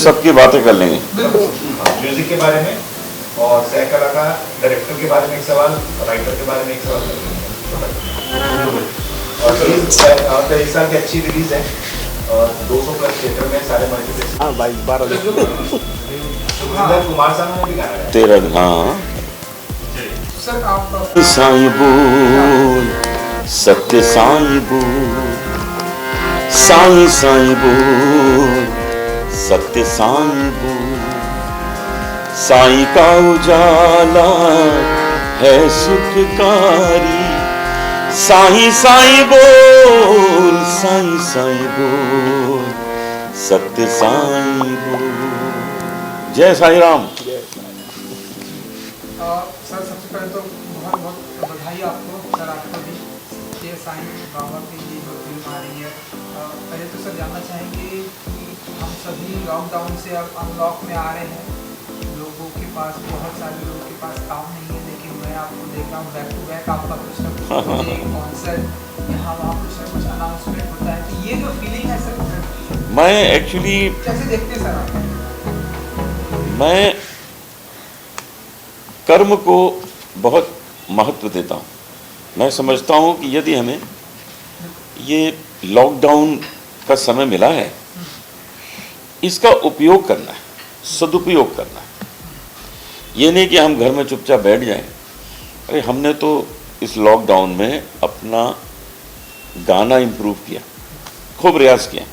सबकी बातें कर लेंगे। म्यूजिक के बारे में और सह कलाकार डायरेक्टर के बारे में एक सवाल, राइटर के बारे में एक सवाल और इस साल की अच्छी रिलीज है और 200 प्लस थिएटर में सारे मल्टीप्लेक्स। हाँ 22-12 कुमार सानू ने भी गाना गाया। तेरा हाँ सर आप साईं बोल, सत्य साईं बोल, साईं साईं बोल, सत्य साईं बोल। साईं का उजाला है सुखकारी, साईं साईं बोल, साईं साईं बोल, सत्य साईं बोल। जय साईं राम। सर सबसे पहले तो बहुत बहुत बधाई आपको, सर आपको भी ये साईं बाबा की ये जो फिल्म आ रही है। पहले तो सर जानना चाहेंगे कि हम सभी लॉकडाउन से अब अनलॉक में आ रहे हैं, लोगों के पास बहुत सारे लोगों के पास काम नहीं है, लेकिन मैं आपको देख रहा हूँ बैक टू बैक आपका कुछ ना कुछ कॉन्सर्ट यहाँ वहाँ कुछ ना कुछ अनाउंसमेंट होता है। तो ये जो फीलिंग है सर मैं एक्चुअली कैसे देखते हैं सर आप? मैं कर्म को बहुत महत्व देता हूँ। मैं समझता हूँ कि यदि हमें ये लॉकडाउन का समय मिला है, इसका उपयोग करना है, सदुपयोग करना है। ये नहीं कि हम घर में चुपचाप बैठ जाएं। अरे हमने तो इस लॉकडाउन में अपना गाना इम्प्रूव किया, खूब रियाज किया।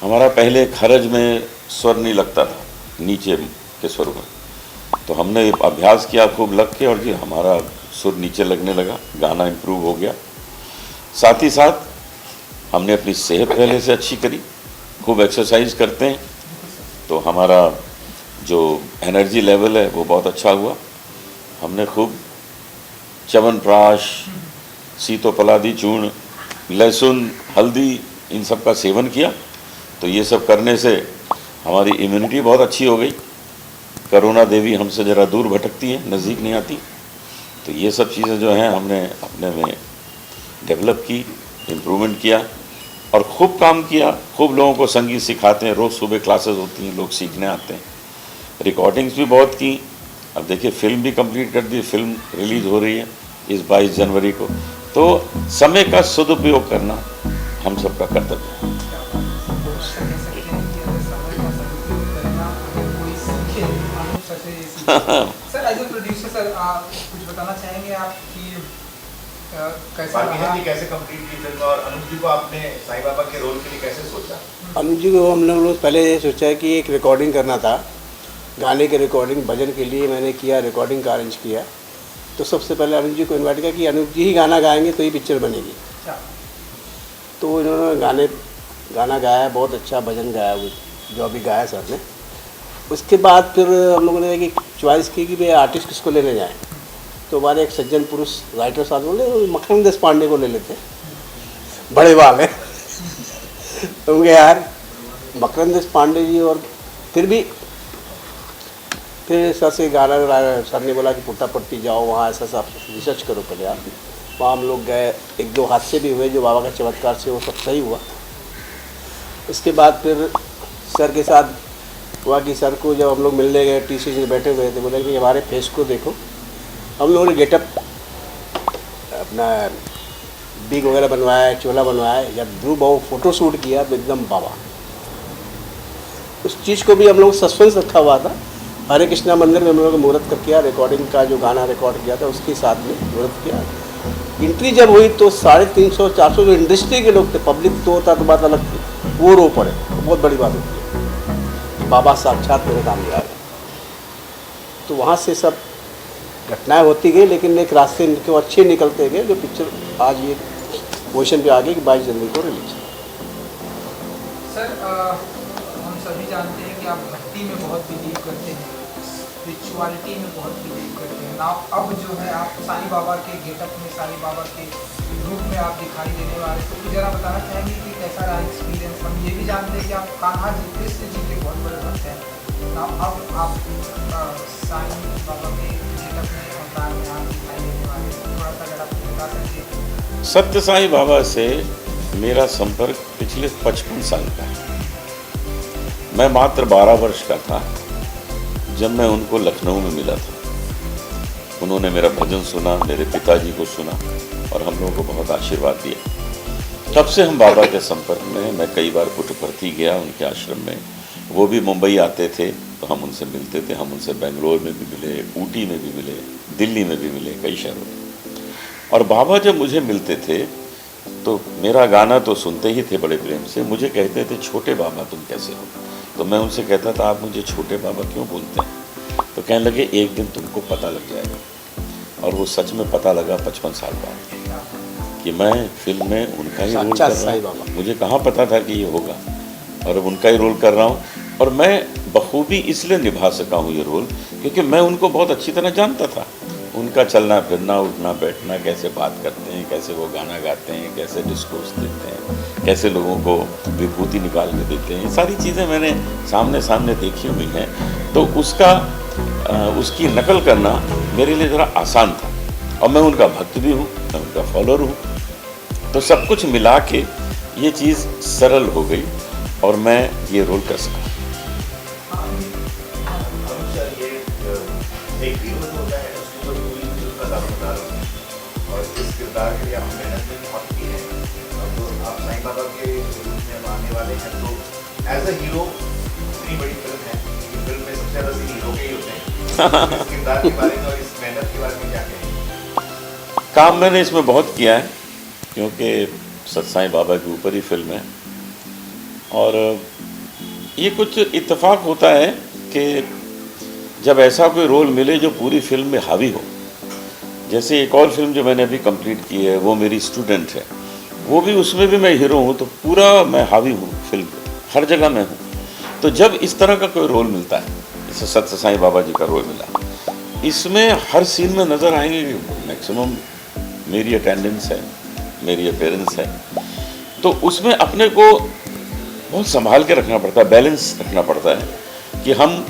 हमारा पहले खरज में स्वर नहीं लगता था, नीचे के स्वर में, तो हमने अभ्यास किया खूब लग के, और जी हमारा सुर नीचे लगने लगा, गाना इम्प्रूव हो गया। साथ ही साथ हमने अपनी सेहत पहले से अच्छी करी, खूब एक्सरसाइज करते हैं तो हमारा जो एनर्जी लेवल है वो बहुत अच्छा हुआ। हमने खूब च्यवनप्राश, सीतोपलादी चूर्ण, लहसुन, हल्दी, इन सब का सेवन किया। तो ये सब करने से हमारी इम्यूनिटी बहुत अच्छी हो गई। कोरोना देवी हमसे ज़रा दूर भटकती है, नज़दीक नहीं आती। तो ये सब चीज़ें जो हैं हमने अपने में डेवलप की, इम्प्रूवमेंट किया और खूब काम किया। खूब लोगों को संगीत सिखाते हैं, रोज़ सुबह क्लासेस होती हैं, लोग सीखने आते हैं। रिकॉर्डिंग्स भी बहुत की। अब देखिए फिल्म भी कंप्लीट कर दी, फिल्म रिलीज़ हो रही है इस 22 जनवरी को। तो समय का सदुपयोग करना हम सबका कर्तव्य है। Sir as a producer sir आप कुछ बताना चाहेंगे आप कि कैसा रहा? कैसे कंप्लीट की फिल्म और अनुज जी को आपने साईं बाबा के रोल के लिए कैसे सोचा? अनुज जी को हम लोग पहले ये सोचा है कि एक रिकॉर्डिंग करना था, गाने के रिकॉर्डिंग भजन के लिए मैंने किया, रिकॉर्डिंग का अरेंज किया। तो सबसे पहले अनुज जी को इन्वाइट किया कि अनुज जी ही गाना गाएंगे तो ये पिक्चर बनेगी। तो इन्होंने गाना गाया, बहुत अच्छा भजन गाया वो जो अभी गाया सर ने। उसके बाद फिर हम लोगों ने कि चॉइस की कि भाई आर्टिस्ट किसको लेने जाएं। तो हमारे एक सज्जन पुरुष राइटर साहब बोले मकरंद देश पांडे को ले लेते, बड़े बाल हैं। तो उनके यार मकरंद देश पांडे जी, और फिर सर से गाना सर ने बोला कि पुट्टापट्टी जाओ, वहाँ ऐसा सब रिसर्च करो पहले आप। वहाँ हम लोग गए, 1-2 हादसे भी हुए जो बाबा का चमत्कार से वो सब सही हुआ। उसके बाद फिर सर के साथ हुआ कि सर को जब हम लोग मिलने गए, टीसी से बैठे हुए थे, बोले कि हमारे फेस को देखो। हम लोगों ने गेटअप अपना बिग वगैरह बनवाया, चोला बनवाया, जब ध्रुव बाबू फोटो शूट किया तो एकदम बाबा। उस चीज़ को भी हम लोग सस्पेंस रखा हुआ था। हरे कृष्णा मंदिर में हम लोगों ने मुहूर्त कर किया, रिकॉर्डिंग का जो गाना रिकॉर्ड किया था उसके साथ में मुहूर्त किया। एंट्री जब हुई तो 350-400 जो इंडस्ट्री के लोग थे, पब्लिक तो होता तो बात अलग थी, वो रो पड़े। बहुत बड़ी बात होती है, बाबा साक्षात मेरे सामने आ गए। तो वहाँ से सब घटनाएं होती गई, लेकिन एक रास्ते को अच्छे निकलते गए जो पिक्चर आज ये पोजिशन पे आ गई कि 22 जनवरी को रिलीज। सर हम सभी जानते हैं कि आप भक्ति में बहुत बिलीव करते हैं, स्पिरिचुअलिटी में बहुत बिलीव करते हैं ना। अब जो है आप साईं बाबा के गेटअप में, साईं बाबा के रूप में आप दिखाई देने वाले, तो कुछ ज़रा बताना चाहेंगे कि कैसा रहा एक्सपीरियंस? हम ये भी जानते हैं कि आप कान्हा जी, कृष्ण जी के बहुत बड़े भक्त हैं ना। अब आप साईं बाबा के गेटअप में अवतार में आप दिखाई देने वाले, थोड़ा सा अगर आप बता सकते। सत्य साईं बाबा से मेरा संपर्क पिछले 55 साल का है। मैं मात्र 12 वर्ष का था जब मैं उनको लखनऊ में मिला था। उन्होंने मेरा भजन सुना, मेरे पिताजी को सुना और हम लोगों को बहुत आशीर्वाद दिया। तब से हम बाबा के संपर्क में, मैं कई बार पुट्टपर्थी गया उनके आश्रम में, वो भी मुंबई आते थे तो हम उनसे मिलते थे। हम उनसे बेंगलोर में भी मिले, ऊटी में भी मिले, दिल्ली में भी मिले, कई शहरों में। और बाबा जब मुझे मिलते थे तो मेरा गाना तो सुनते ही थे बड़े प्रेम से, मुझे कहते थे छोटे बाबा तुम कैसे हो। तो मैं उनसे कहता था आप मुझे छोटे बाबा क्यों बोलते हैं। तो कहने लगे एक दिन तुमको पता लग जाएगा। और वो सच में पता लगा 55 साल बाद कि मैं फिल्म में उनका ही रोल कर रहा हूँ। मुझे कहाँ पता था कि ये होगा, और अब उनका ही रोल कर रहा हूँ। और मैं बखूबी इसलिए निभा सका हूँ ये रोल क्योंकि मैं उनको बहुत अच्छी तरह जानता था। उनका चलना फिरना, उठना बैठना, कैसे बात करते हैं, कैसे वो गाना गाते हैं, कैसे डिस्कोर्स देते हैं, कैसे लोगों को विभूति निकाल के देते हैं, ये सारी चीज़ें मैंने सामने सामने देखी हुई हैं। तो उसकी नकल करना मेरे लिए ज़रा आसान था। और मैं उनका भक्त भी हूँ, मैं उनका फॉलोअर हूँ। तो सब कुछ मिला के ये चीज़ सरल हो गई और मैं ये रोल कर सका। एक हीरो जो होता है उसके ऊपर पूरी फिल्म का दारोमदार होता है और इस किरदार के लिए आपने मेहनत भी बहुत की है। और तो आप साईं बाबा के रूप में आने वाले हैं तो एज अ हीरो इतनी बड़ी फिल्म है कि फिल्म में सबसे ज़्यादा सीन हीरो के ही होते हैं। इस किरदार के बारे में और इस मेहनत के बारे में क्या कहेंगे? काम मैंने इसमें बहुत किया है क्योंकि सत्साई बाबा के ऊपर ही फिल्म है। और ये कुछ इत्तेफाक होता है कि जब ऐसा कोई रोल मिले जो पूरी फिल्म में हावी हो। जैसे एक और फिल्म जो मैंने अभी कंप्लीट की है वो मेरी स्टूडेंट है, वो भी, उसमें भी मैं हीरो हूँ, तो पूरा मैं हावी हूँ फिल्म पे, हर जगह मैं हूँ। तो जब इस तरह का कोई रोल मिलता है, जैसे सत्य साईं बाबा जी का रोल मिला, इसमें हर सीन में नज़र आएंगे कि मैक्सिमम मेरी अटेंडेंस है, मेरी अपीयरेंस है। तो उसमें अपने को बहुत संभाल के रखना पड़ता है, बैलेंस रखना पड़ता है कि हम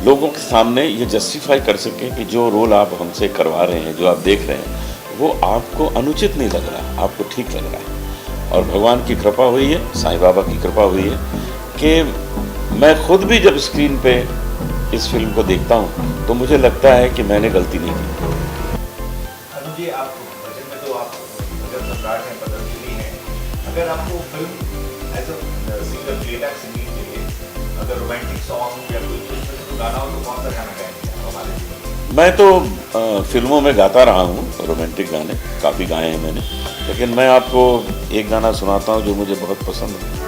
लोगों के सामने ये जस्टिफाई कर सकें कि जो रोल आप हमसे करवा रहे हैं, जो आप देख रहे हैं, वो आपको अनुचित नहीं लग रहा, आपको ठीक लग रहा है। और भगवान की कृपा हुई है, साईं बाबा की कृपा हुई है कि मैं खुद भी जब स्क्रीन पे इस फिल्म को देखता हूँ तो मुझे लगता है कि मैंने गलती नहीं की। अनुज जी, आप भजन में तो आप भजन सम्राट हैं, पतंजलि हैं। अगर आपको film as a singer playback singing के लिए अगर रोमांटिक सॉन्ग या कोई गाना हो तो कौन सा गाना गाएंगे हमारे लिए? मैं तो फिल्मों में गाता रहा हूँ, रोमांटिक गाने काफ़ी गाए हैं मैंने, लेकिन मैं आपको एक गाना सुनाता हूँ जो मुझे बहुत पसंद है।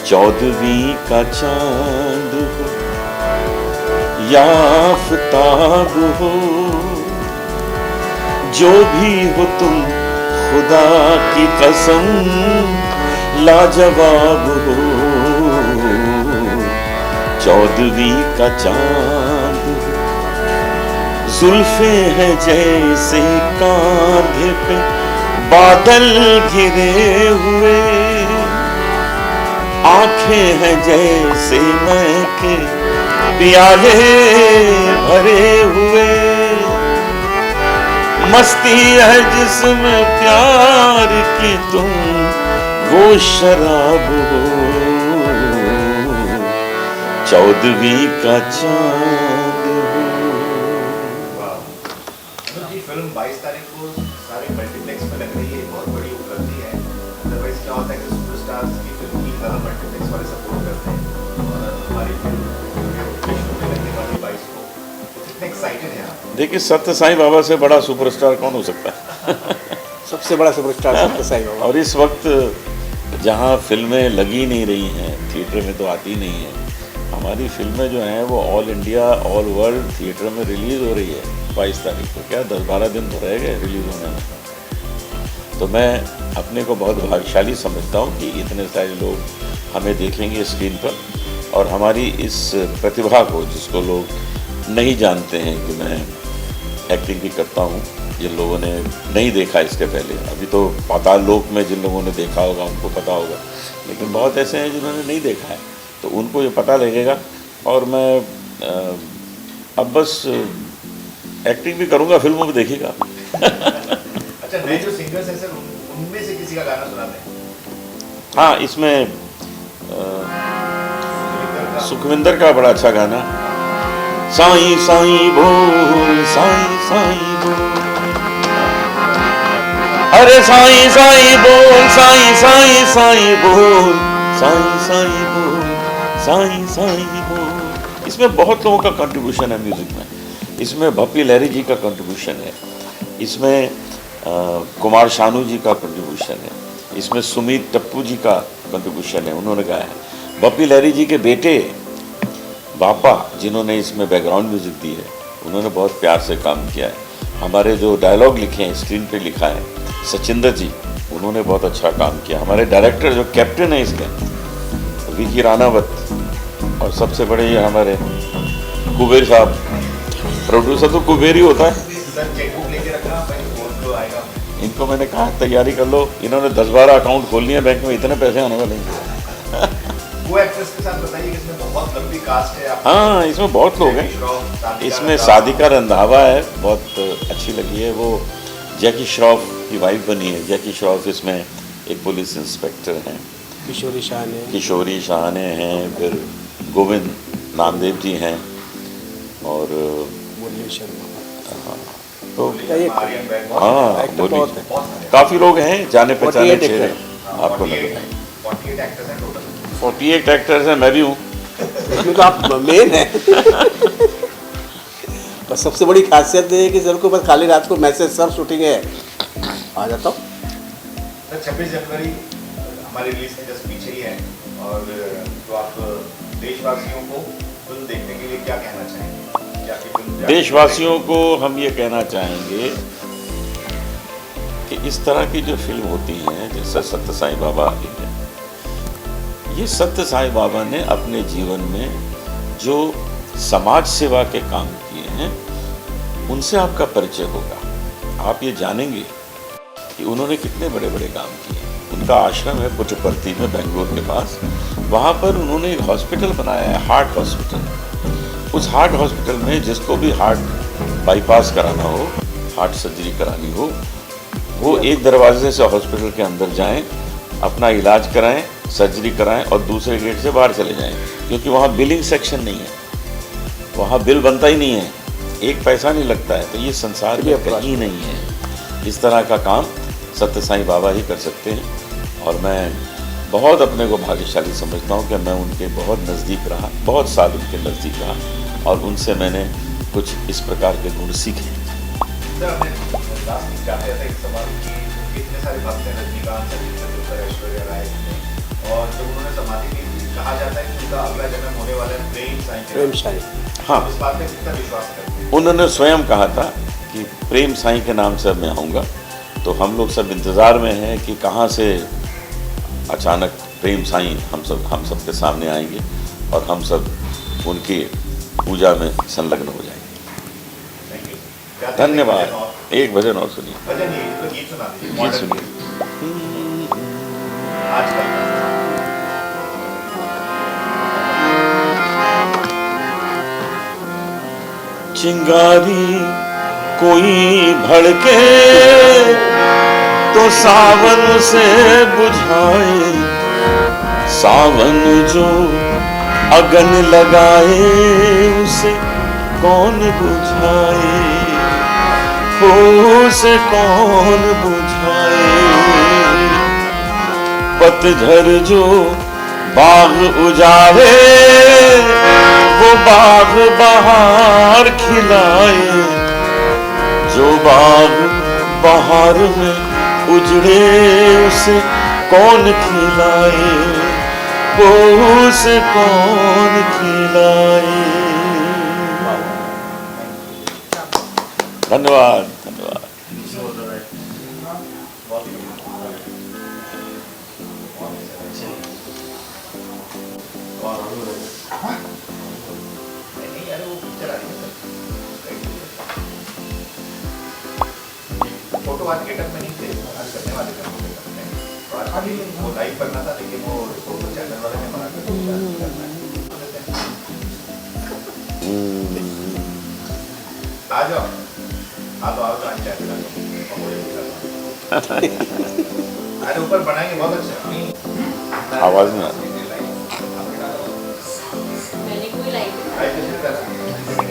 14वीं का चांद हो या आफताब हो, जो भी हो तुम खुदा की कसम लाजवाब हो। 14वीं का चांद, जुल्फे हैं जैसे कांधे पे बादल घिरे हुए, आंखें हैं जैसे मैं के प्याले भरे हुए, मस्ती है जिसमें प्यार की तुम वो शराब हो। 14वीं का चांद हो। जी, फिल्म 22 तारीख को सारे मल्टीप्लेक्स में लग रही है, बहुत बड़ी उपलब्धि है। अदरवाइज क्या होता है कि सुपरस्टार्स की फिल्म की ज़्यादा मल्टीप्लेक्स वाले सपोर्ट करते हैं और हमारी फिल्म विश्व में लगने वाली 22 को, कितने एक्साइटेड हैं आप? देखिए, सत्य साईं बाबा से बड़ा सुपरस्टार कौन हो सकता है? सबसे बड़ा सुपरस्टार सत्य साईं बाबा। और इस वक्त जहाँ फिल्में लगी नहीं रही हैं, थिएटर में तो आती नहीं है, हमारी फिल्में जो हैं वो all India, all world theatre में रिलीज़ हो रही है 22 तारीख को। क्या 10-12 दिन तो रह गए रिलीज़ होने में। तो मैं अपने को बहुत भाग्यशाली समझता हूँ कि इतने सारे लोग हमें देखेंगे स्क्रीन पर, और हमारी इस प्रतिभा को, जिसको लोग नहीं जानते हैं कि मैं एक्टिंग भी करता हूँ, जिन लोगों ने नहीं देखा इसके पहले, अभी तो पाताल लोक में जिन लोगों ने देखा होगा उनको पता होगा, लेकिन बहुत ऐसे हैं जिन्होंने नहीं देखा है, तो उनको ये पता लगेगा। और मैं अब बस एक्टिंग भी करूँगा, फिल्मों में देखिएगा। अच्छा, नए जो सिंगर्स हैं सर, उनमें से किसी का गाना सुनाते हैं? हाँ, इसमें सुखविंदर का बड़ा अच्छा गाना, साईं साईं बोल साईं साईं बोल, अरे साईं साईं बोल साईं साईं साईं बोल, साईं साईं बोल साईं साईं बोल। इसमें बहुत लोगों का कंट्रीब्यूशन है म्यूजिक में। इसमें भप्पी लहरी जी का कंट्रीब्यूशन है, इसमें कुमार शानू जी का कंट्रीब्यूशन है, इसमें सुमित टप्पू जी का कंट्रीब्यूशन है, उन्होंने गाया है। भप्पी लहरी जी के बेटे बापा जिन्होंने इसमें बैकग्राउंड म्यूजिक दी है, उन्होंने बहुत प्यार से काम किया है। हमारे जो डायलॉग लिखे हैं, स्क्रीन पे लिखा है सचिंदर जी, उन्होंने बहुत अच्छा काम किया। हमारे डायरेक्टर जो कैप्टन है इसमें विकी रानावत, और सबसे बड़े ये हमारे कुबेर साहब, प्रोड्यूसर तो कुबेर ही होता है। इनको मैंने कहा तैयारी कर लो, इन्होंने 10-12 अकाउंट खोल लिए बैंक में, इतने पैसे आने वाले हैं। वो एक्ट्रेस के साथ बताइए कि इसमें बहुत लंबी कास्ट है। हाँ, इसमें बहुत लोग हैं। इसमें सादिका रंधावा है, बहुत अच्छी लगी है। वो जैकी श्रॉफ की वाइफ बनी है। जैकी श्रॉफ इसमें एक पुलिस इंस्पेक्टर हैं। किशोरी शाहने हैं, फिर गोविंद नामदेव जी हैं, और तो हाँ, काफ़ी लोग हैं जाने पहचाने चेहरे। आपको लगता है 48 एक्टर्स हैं, मैं भी हूँ। इसमें तो आप मेन है। बस सबसे बड़ी खासियत ये है कि सर को बस खाली रात को मैसेज, सर शूटिंग है, आ जाता हूँ। 26 जनवरी हमारी रिलीज के जस्ट पीछे ही है, और तो आप देशवासियों को फिल्म देखने के लिए क्या कहना चाहेंगे? देशवासियों को हम ये कहना चाहेंगे कि इस तरह की जो फिल्म होती हैं, जैसे सत्य साईं बाबा की है, ये सत्य साईं बाबा ने अपने जीवन में जो समाज सेवा के काम किए हैं, उनसे आपका परिचय होगा। आप ये जानेंगे कि उन्होंने कितने बड़े बड़े काम किए। उनका आश्रम है पुट्टपर्ती में, बेंगलोर के पास। वहाँ पर उन्होंने एक हॉस्पिटल बनाया है, हार्ट हॉस्पिटल। उस हार्ट हॉस्पिटल में जिसको भी हार्ट बाईपास कराना हो, हार्ट सर्जरी करानी हो, वो एक दरवाजे से हॉस्पिटल के अंदर जाएं, अपना इलाज कराएं, सर्जरी कराएं, और दूसरे गेट से बाहर चले जाएं, क्योंकि वहाँ बिलिंग सेक्शन नहीं है, वहाँ बिल बनता ही नहीं है, एक पैसा नहीं लगता है। तो ये संसार में कहीं नहीं है। इस तरह का काम सत्य साईं बाबा ही कर सकते हैं, और मैं बहुत अपने को भाग्यशाली समझता हूँ कि मैं उनके बहुत नज़दीक रहा, बहुत साल उनके नज़दीक रहा, और उनसे मैंने कुछ इस प्रकार के गुण सीखे। सर, हमने लास्ट चाहते थे एक सवाल कि कितने सारे भक्त हैं, रजनीकांत, ऐश्वर्या राय, और जब उन्होंने समाधि ली थी, कहा जाता है कि उनका अगला जन्म होने वाला है प्रेम साईं। हाँ, इस बात पे कितना विश्वास करते हैं? उन्होंने स्वयं कहा था कि प्रेम साईं के नाम से मैं आऊँगा। तो हम लोग सब इंतज़ार में हैं कि कहाँ से अचानक प्रेम साईं हम सब के सामने आएंगे, और हम सब उनकी पूजा में संलग्न हो जाएंगे। धन्यवाद। एक भजन और सुनिए। गीत सुनिए। चिंगारी कोई भड़के तो सावन से बुझाए, सावन जो अगन लगाए उसे कौन बुझाए, उसे कौन बुझाए। पतझड़ जो बाग उजाड़े, वो बाग बहार खिलाए, जो बाग बहार में उजड़े उसे कौन खिलाए, वो उसे कौन खिलाए। धन्यवाद, धन्यवाद। फोटो आज गेटअप में नहीं थे, आज करने वाले थे और आज खाली वो लाइव करना था, लेकिन वो फोटो चैनल वाले ने मना कर दिया। आ जाओ, आ तो आओ, आज चाय पिला दो। अरे ऊपर बनाएंगे बहुत अच्छा। आवाज़ नहीं आ रही। मैंने कोई लाइक लाइक